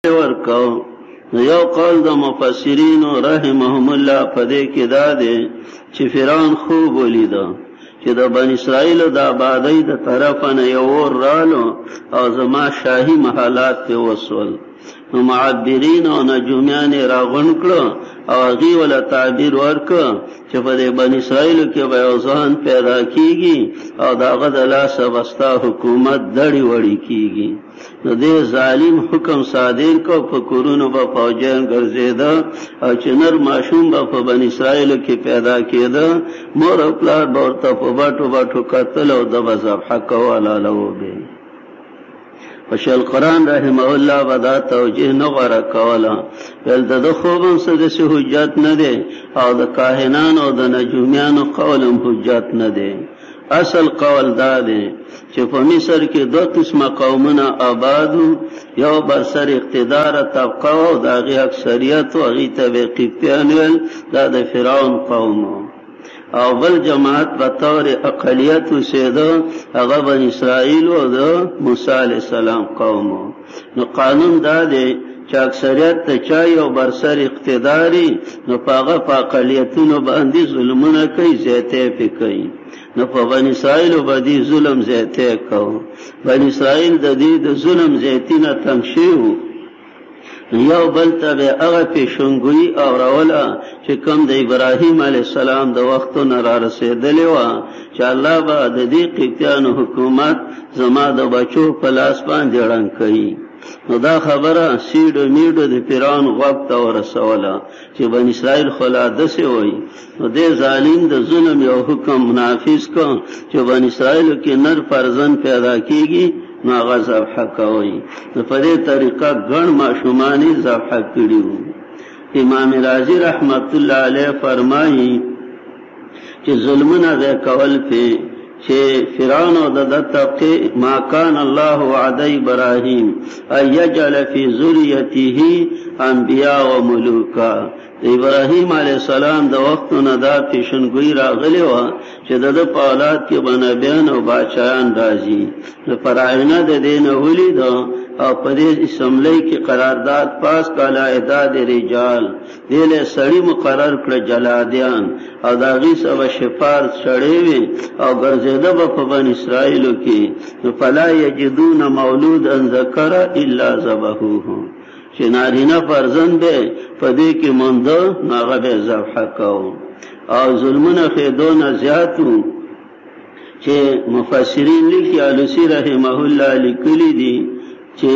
ورکو. یو قول د مفسرین رحمهم الله په دې کې دا دی چې فرعون خوب ولیدو چې د بنی اسرائیل د آبادی د طرفه نه یو ور رالو او زما شاهي محلات په وصول. نو معبرین او نجومیان راغون کړو او هغه ولا تعبیر ورکړ چې په دې بنی اسرائیل کې به ځان پیدا کیږي او داغه د لاس واسطه حکومت دړي وړي کیږي. نو دې ظالم حکم صادر کو په کورونو په فوجان ګرځیدا او چې نر ماشوم په بنی اسرائیل کې پیدا کېده مور او پلار ورته په باټو قتل او د ذبح کوله لوبه. وشل قرآن رحمه الله ودا توجیه نغره کولا بل د خوبم څه حجت نه دی او د کاهنان او د نجومیانو قولم حجت نه دی. اصل قول دا دی چې په مصر کې دو قسمه قومونه آبادو، یو برسر اقتدار طبقه او دغه اکثریت او هغه ته قبطیان ویل، دا د فرعون قومو، او بل جماعت بطور اقلیت وسیده هغه بنی اسرائیل او د موسی علیہ السلام قومو. نو قانون دا دی چې اکثریت ته چا یو برسر اقتداري نو پاغه په اقلیتونو باندې ظلمونه کوي، زیاته پې کوي. نو په بنی اسرائیل باندې ظلم زیاته کوي. بنی اسرائیل د دې د ظلم زیاتینه تنګ شوی، یو بل ته هغه پیشنګوئی او راولا چې کوم د ابراهیم علی السلام د وختونو را رسیدلی و چې الله به د دې قبطیانو حکومت زما د بچو په لاس باندې ړنګ کړي. نو دا خبره سیډو میډو د فرعون وخت ورسوله چې بنی اسرائیل خلا دسه وای. نو دې ظالم د ظلم یو حکم منافذ کو چې بنی اسرائیل کې نر فرزند پیدا کیږي نو هغه ذبح کوي. نو په دې طریقه ګڼ ماشومانی ذبح کړیو. امام رازی رحمت الله علیه فرمایي چې ظلمونه وکول په چې فرعون او د طبقه ما کان الله وعد ابراهیم ايجعل في ذريته انبیاء و ملوکا. ابراهیم علیہ السلام د وختونو دا پیشنګوئی راغلی و چې د په اولاد کې بنبیان او بادشاہان راځي. نو فرعون د دین ولید او په دې اسمبلی کې قرارداد پاس کاله اعداد رجال دله سړی مقرر کړ جلادیان او داغي سبا شفار شړې وي او ګرځیده په بنی اسرائیل کې. نو فلا یجدون مولودا ذکر الا ذبحوه، چې نارینه فرزند به په دې کې مونږ هغه به ذبح کوو. او ظلمونه خېدونه زیاتو چې مفسرین لیکي علوسی رحمه الله لیکلي دي چې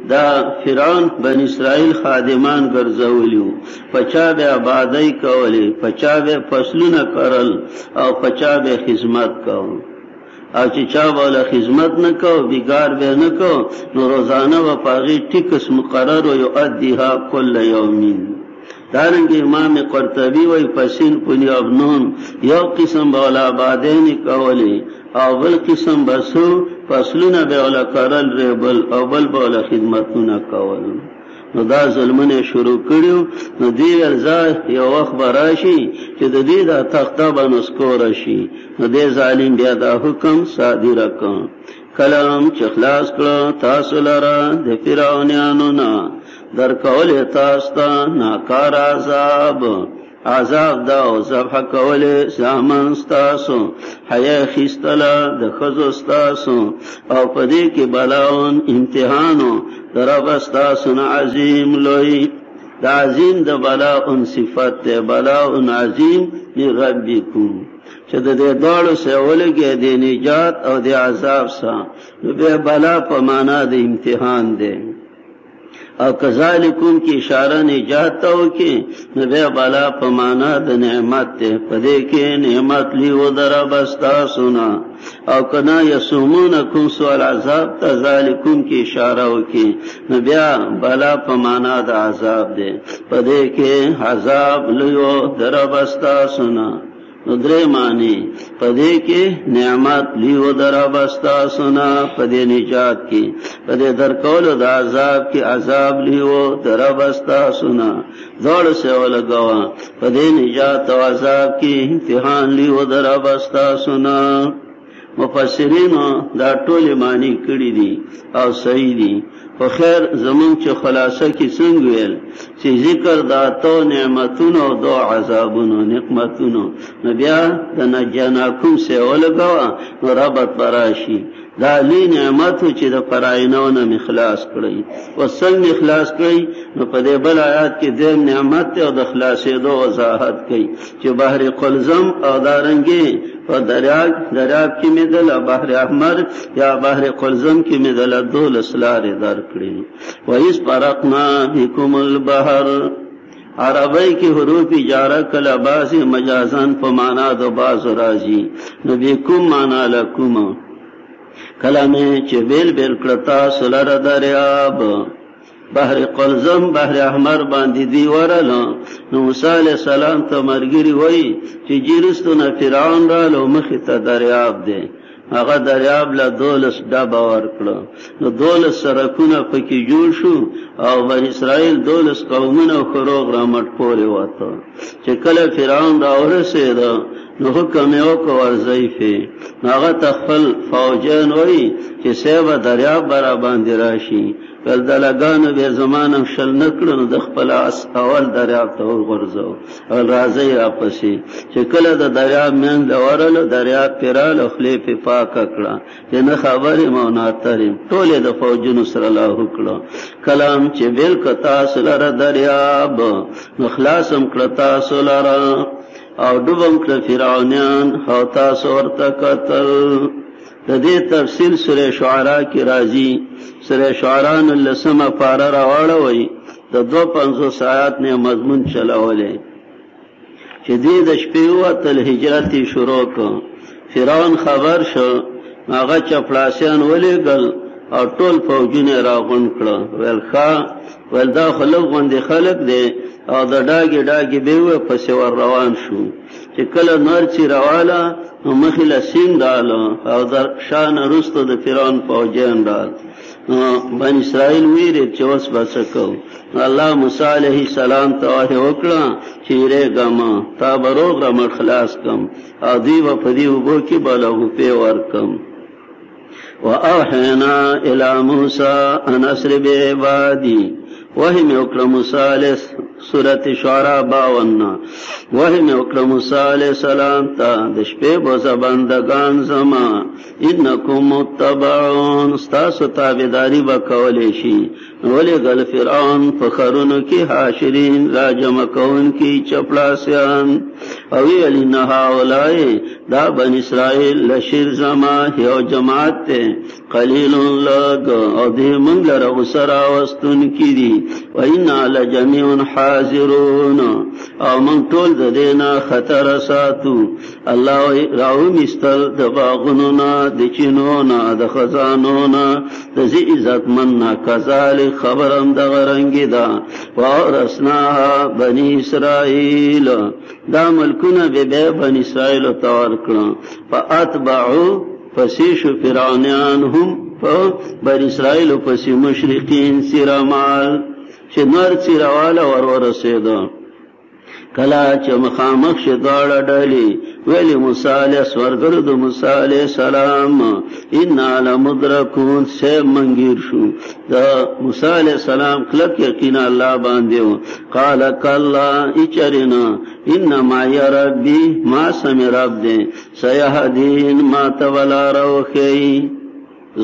دا فرعون بنی اسرائیل خادمان ګرځولیو، پچا به آبادی کولی، پچا به فصلونه کرل او پچا به خدمت کول. او چې چا ولا خدمت نه کو بیګار به نه کو نو روزانه و پاغي ټیکس مقرر او یؤدیها کل یومین. دارنګ امام قرطبی وای پسین پنی ابنون یو قسم ولا آبادین کولی او بل قسم بسو فصلونه به ولا کرل ریبل او بل ولا خدمتونه کول. نو دا ظلمونه شروع کړیو. نو دی ورځا یو وخت براشي چې د دې د تخته باندې سکور شي. نو دې ظالم بیا دا حکم صادر کړ، کلام چې خلاص کړه تاسو لره د فرعونانو نه در کول تاسو ته ناکار عذاب دا او ذبح کول سامان ستاسو، حیا خستلا د خزو ستاسو او پدې کې بلاون امتحانو دربستاسو عظیم لوی. دا عظیم د بلاون صفت ده، بلاون عظیم لربکم چې د دې دوړو سهولګي د نجات او د عذاب سره. نو به بلا په معنا د امتحان ده، او کذالکم کی اشاره نجات ته وکي. نو به بالا په معنا د نعمت ته، پدې کې نعمت لی و درا بستا سنا. او کنا یسومونکم سوء العذاب ته ذالکم کی اشاره وکي. نو بیا بالا په معنا د عذاب ده، پدې کې عذاب لی و درا بستا سنا. نو درې معنی پدې کې نعمت لیو درابستا سنا، پدې نجات کې پدې درکول د عذاب کې عذاب لیو درابستا سنا. دوړ سے ولګوا پدې نجات او عذاب کې امتحان لیو درابستا سنا. مفسرین دا ټول معنی کړی دي او صحیح دي. خو خیر زمون چې خلاصه کې څنګه ویل چې ذکر دا تو نعمتونو او دو عذابونو نقمتونو نو بیا د نجناکم سے ولګوا نو ربط براشي دا لی نعمتو چې د پراینونه مخلاص کړی او څنګه اخلاص کړی نو په دې بل آیات کې د نعمت او د خلاصې دو وضاحت کړي چې بحر قلزم او دارنګي په دریاب کې مدل بحر احمر یا بحر قلزم کې مدل دول اسلار در کړی و اس فرقنا بكم البحر عربی کی حروف جارہ کلا باز مجازن په معنا د باز راځي نو بكم معنا لكم کلمه چې بیل بیل کړتا سلر دریاب بحر قلزم بحر احمر باندې دی ورل نو موسی علیہ السلام ته مرګری وای چې جیرستونه فرعون را لو مخ ته دریاب دی هغه دریاب له دولس ډبا ورکړه نو دولس سرکونه پکې جوړ شو او بنی اسرائیل دولس قومونه خروغ را مټ پورې وته چې کله فرعون را ورسېد نو حکم یې وکړ ورځي هغه تخفل فوجان وای چې سیبه دریاب برا باندې راشي ول دلګانو به زمانم شل نکړو د خپل اس اول دریاب ته ورغورځو او راځي اپسي چې کله د دریاب من لورل دریاب پیرال خپل په پاک کړه چې نه خبرې موناتریم ټوله د فوجونو سره الله وکړه کلام چې بیل کتا سره دریاب نو خلاصم کړه سره او ډوبم کړ فرعونان او تاسو ورته قتل د دې تفصیل سورې شعراء کې راځي سورې شعراء لسمه پارا راوړوي د 250 آیات نه مضمون چلاولې چې دې د شپې وتل هجرت شروع کړ فرعون خبر شو هغه چپړاسیان ولېګل او ټول فوجونه راغون کړه ولدا خلک غوندې خلک دي او د ډاګي به و پس ور روان شو چې کله نور چې راواله مخله سین دالو او د شان رستو د فرعون فوجان دال بنی اسرائیل ویری چې اوس بسکو الله موسی علیه السلام ته وکړه چې رېګما تا بروغ را مخ خلاص کم او دی و پدی وبو کې بالغ په ورکم واوحینا الی موسی ان اسر بعبادی وحی میں اکرم موسی علیہ سورۃ شعراء 52 وحی میں اکرم موسی علیہ السلام تا د شپې بوز بندگان زما انکم متبعون استاسو تابعداری وکولې شي ولې غل فرعون فخرونو کې حاشرین را جمع کون کې چپړاسیان او ویلی نه هاولای دا بن اسرائیل لشر زما یو جماعت ته قلیل لگ او دې مونږ لره وسرا واستون کې دي و ان لجميع حاضرون او من ټول د دینا خطر ساتو الله راو مستل د باغونو نا د چینو نا د خزانو نا د زی عزت من نا کذالک خبرم د غرنګی دا ورسنا بنی اسرائیل دا ملکونه به بنی اسرائیل تور کړه فاتبعوا فسیش فرعونان هم بنی اسرائیل پس مشرقین سیرمال چې نور سیرواله ورسېدو کلا چې مخامخ شداړه ډالي ویلی موسی علیہ سورګرو د موسی علیہ السلام ان لمدرکون سے منگیر شو دا موسی علیہ السلام کلک یقینا الله باندې قال کلا اچرینا انما یا ربی ما سم رب دې سيهدين ما تولا روخی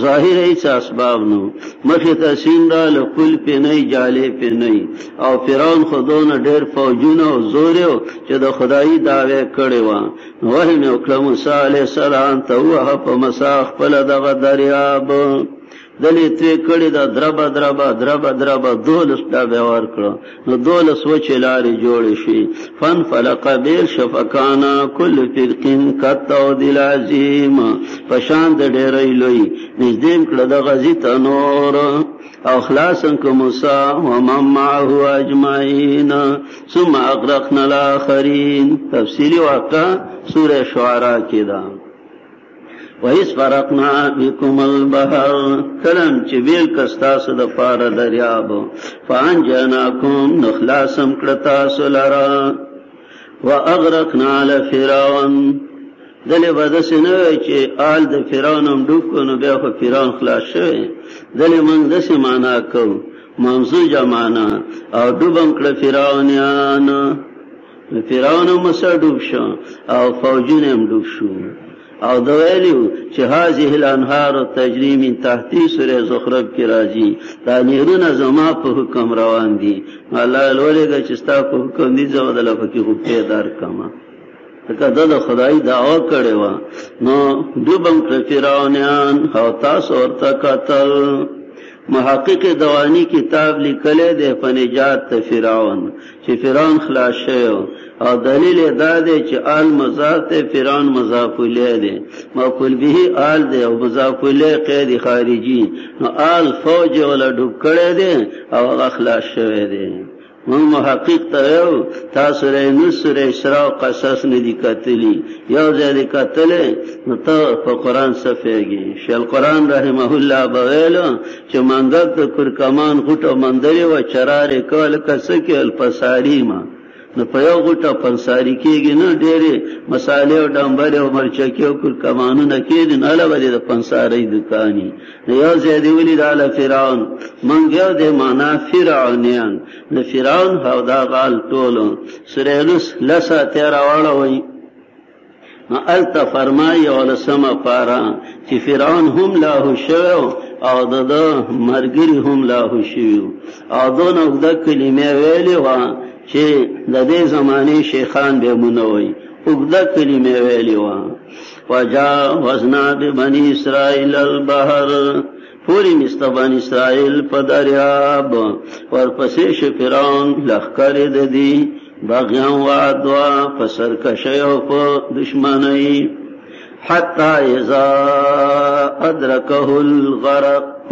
ظاهر ایسا اسباب نو مخی تسین را لکل پی نئی جالی پی نئی او فرعون خودون ډیر فوجون او زوریو چې د خدایی دعوی کړي و وحی میں اکرم موسی علیہ السلام ته وه په مساخ پل دغه دریاب دلی توی کړي دا دربا دولس دا بیوار کړو نو دولس وچې لارې جوړې شي فن فلق بیل شفقانا کل فرقین کتو دل عظیم پشان د ډېرې لوی نږدې کړه د غزی تنور او خلاصن کو موسی و من معه اجمعین ثم اغرقنا الاخرین تفصیلی واقع سوره شعراء کې ده وَإِذْ فَرَقْنَا بِكُمُ الْبَحْرَ کلم چې بیل کستاسو د پار دریاب فانجناکم نخلاصم کړه تاسو لرا واغرقنا على فرعون دلې به داسې نه وای چې آل د فرعون هم ډوب کړو نو بیا خو فرعون خلاص شوی. دلې موږ داسې معنا کوو ممزوجه معنا او ډوب هم کړه فرعونیان، فرعون هم سره ډوب شو او فوجونه هم ډوب شو. او دا ویلیو چې هذه الانهار تجری من تحتی سوره زخرف کې راځي دا نهرونه زما په حکم روان دي. الله لولېږه چې ستا په حکم دي زه بدله پکې غوپې دار کما. ځکه دا د خدای دعوا کړې وه نو ډوبم کړه فرعونیان او تاسو ورته کتل. محقق دوانی کتاب لیکلی دی په نجات فرعون چې فرعون خلاص شوی او دلیل دا دی چې آل مضاف ته فرعون مضاف الیه دی، مفعول به آل دی او مضاف الیه قید خارجي نو آل فوج ولا ډوب کړی دی او هغه خلاص شوی دی. من محقق ته یو تاسو رې نو سورې اسراء قصص نه دي کتلی یو ځای دي کتلې نو ته په قران صفېږي. شیخ قران رحمه الله بویلو چې منګت د کرکمان غټو مندري و چرارې کول کسه کې الفساری ما نو په یو غټه پنساری کېږي نه ډېرې مصالې او ډمبر او مرچکي او کرکمانونه کېږي نه لوي د پنساری دکاني نو یو ځای دی ولید علی فرعون مونږ یو د معنا فرعونیان نو فرعون هو دا غال ټولو سورېلس لسا 13 واړه وای نو الته فرمایي ول سما پارا چې فرعون هم لا شو او د مرګري هم لا شو او دونه د کلمې ویلې و چې د دې زمانه شیخان به منوي وګدا کلمې ویلې و وجا وزنا بني اسرائيل البحر پوری مستبان اسرائیل په دریاب ورپسې فرعون لخر د دې باغیان وعدوا فسرکشی او په دشمنی حتی اذا ادرکه الغرق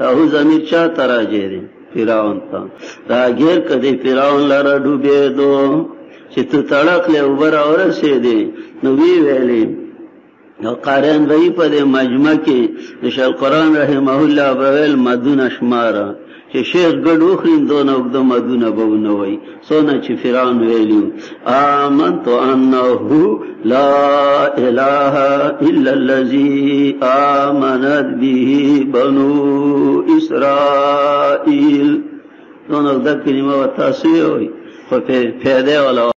او زمیر چا تراجه دی فرعون تا دا غیر کدی فرعون لاره ډوبې دو چې ته تړک له اوبر اورسې دی نو وی ویلې نو قارن وی په مجمع کې شیخ قران رحمه الله بویل مدون شمار چې شیخ ګډوخین دونه وګد مدونه بونه وای سونه چې فرعون ویلو آمنت انه لا اله الا الذي آمنت به بنو اسرائيل دونه د کلمه وتاسو وي خو په فائدې ولا